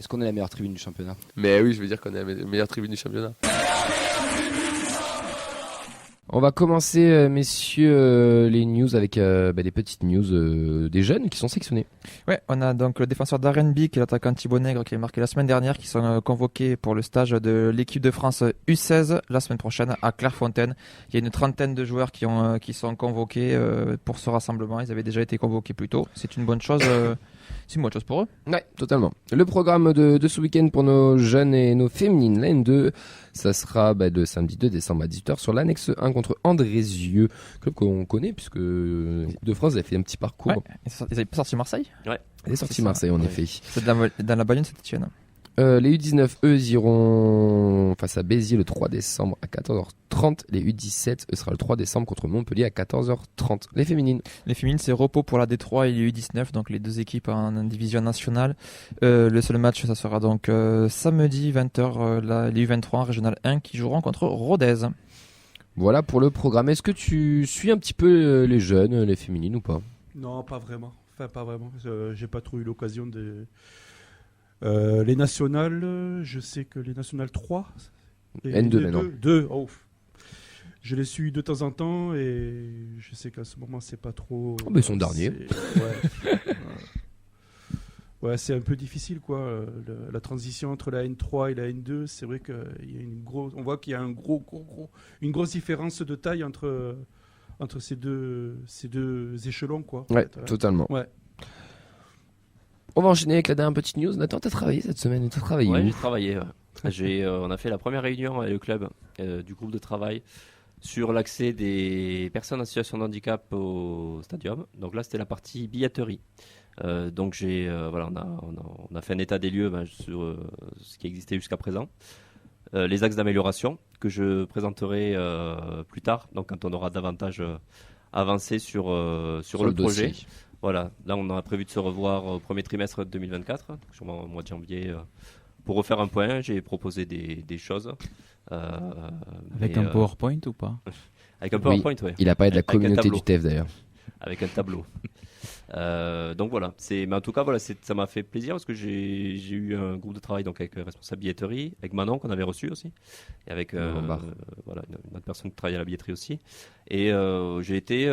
Est-ce qu'on est la meilleure tribune du championnat? Mais oui, je veux dire qu'on est la meilleure tribune du championnat. On va commencer, messieurs, les news avec des petites news des jeunes qui sont sélectionnés. Ouais, on a donc le défenseur d'Arenby, qui est l'attaquant Thibaut Nègre, qui est marqué la semaine dernière, qui sont convoqués pour le stage de l'équipe de France U16 la semaine prochaine à Clairefontaine. Il y a une trentaine de joueurs qui sont convoqués pour ce rassemblement. Ils avaient déjà été convoqués plus tôt. C'est une bonne chose. C'est une bonne chose pour eux. Ouais, totalement. Le programme de ce week-end pour nos jeunes et nos féminines, la N2, ça sera le samedi 2 décembre à 18h sur l'annexe 1 contre Andrézieux, club qu'on connaît puisque l'équipe de France avait fait un petit parcours. Ouais. Ils avaient pas sorti Marseille. Ouais. Elle est sortie Marseille, en effet. C'est dans la banlieue de Saint-Etienne. Les U19, eux, iront face à Béziers le 3 décembre à 14h30. Les U17, eux, sera le 3 décembre contre Montpellier à 14h30. Les féminines. Les féminines, c'est repos pour la D3 et les U19, donc les deux équipes en division nationale. Le seul match, ça sera donc samedi 20h, les U23 en régional 1 qui joueront contre Rodez. Voilà pour le programme. Est-ce que tu suis un petit peu les jeunes, les féminines ou pas? Non, pas vraiment. Enfin, pas vraiment. J'ai pas trop eu l'occasion de... les nationales, je sais que les nationales 3, N2 maintenant. 2, je les suis de temps en temps et je sais qu'à ce moment c'est pas trop. Ils sont derniers. Ouais, c'est un peu difficile quoi. La transition entre la N3 et la N2, c'est vrai qu'il y a on voit qu'il y a une grosse différence de taille entre ces deux échelons quoi. Ouais, totalement. Ouais. On va enchaîner avec la dernière petite news. Nathan, t'as travaillé cette semaine? T'as travaillé Ouais, où? j'ai travaillé. On a fait la première réunion avec le club du groupe de travail sur l'accès des personnes en situation de handicap au stadium. Donc là, c'était la partie billetterie. Donc on a fait un état des lieux sur ce qui existait jusqu'à présent. Les axes d'amélioration que je présenterai plus tard, donc quand on aura davantage avancé sur le projet. Voilà, là on a prévu de se revoir au premier trimestre 2024, sûrement au mois de janvier, pour refaire un point. J'ai proposé des choses. Avec un PowerPoint ou pas? Avec un PowerPoint, oui. Il a parlé de la Avec un communauté tableau. du TEF d'ailleurs. Avec un tableau. Donc voilà, mais en tout cas voilà, ça m'a fait plaisir parce que j'ai eu un groupe de travail donc avec responsable billetterie, avec Manon qu'on avait reçu aussi, et avec une autre personne qui travaille à la billetterie aussi. Et j'ai été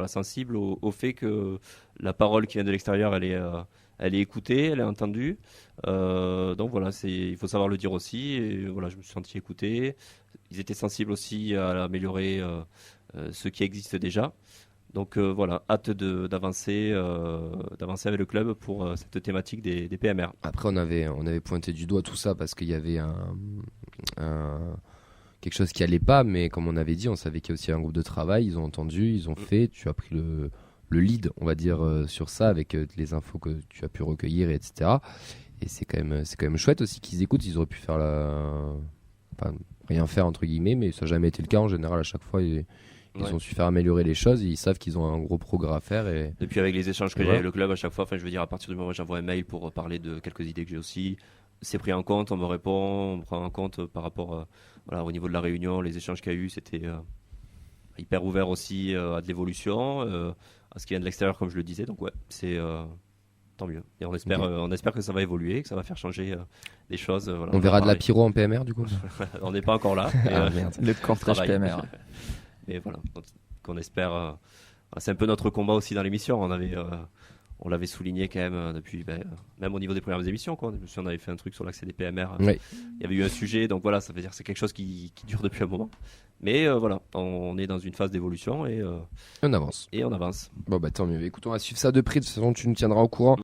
sensible au fait que la parole qui vient de l'extérieur, elle est écoutée, elle est entendue. Donc voilà, il faut savoir le dire aussi. Et voilà, je me suis senti écouté. Ils étaient sensibles aussi à améliorer ce qui existe déjà. Donc voilà, hâte d'avancer avec le club pour cette thématique des PMR. Après, on avait pointé du doigt tout ça parce qu'il y avait quelque chose qui allait pas, mais comme on avait dit, on savait qu'il y a aussi un groupe de travail. Ils ont entendu, ils ont fait. Tu as pris le lead, on va dire, sur ça avec les infos que tu as pu recueillir, etc. Et c'est quand même chouette aussi qu'ils écoutent. Ils auraient pu faire rien faire entre guillemets, mais ça n'a jamais été le cas. En général, à chaque fois, ils ont su faire améliorer les choses. Ils savent qu'ils ont un gros progrès à faire. Et puis avec les échanges que j'ai avec le club à chaque fois, je veux dire, à partir du moment où j'envoie un mail pour parler de quelques idées que j'ai aussi, c'est pris en compte, on me répond, on me prend en compte par rapport au niveau de la réunion, les échanges qu'il y a eu, c'était hyper ouvert aussi à de l'évolution, à ce qui vient de l'extérieur comme je le disais. Donc ouais, c'est tant mieux. Et on espère que ça va évoluer, que ça va faire changer des choses. On verra de la pyro en PMR du coup. On n'est pas encore là. Le campage PMR. Mais voilà, qu'on espère. C'est un peu notre combat aussi dans l'émission. On l'avait souligné quand même depuis, même au niveau des premières émissions. On avait fait un truc sur l'accès des PMR. Oui. Il y avait eu un sujet, donc voilà, ça veut dire que c'est quelque chose qui dure depuis un moment. Mais voilà, on est dans une phase d'évolution et on avance. Et on avance. Bon tant mieux. Écoute, on va suivre ça de près. De toute façon, tu nous tiendras au courant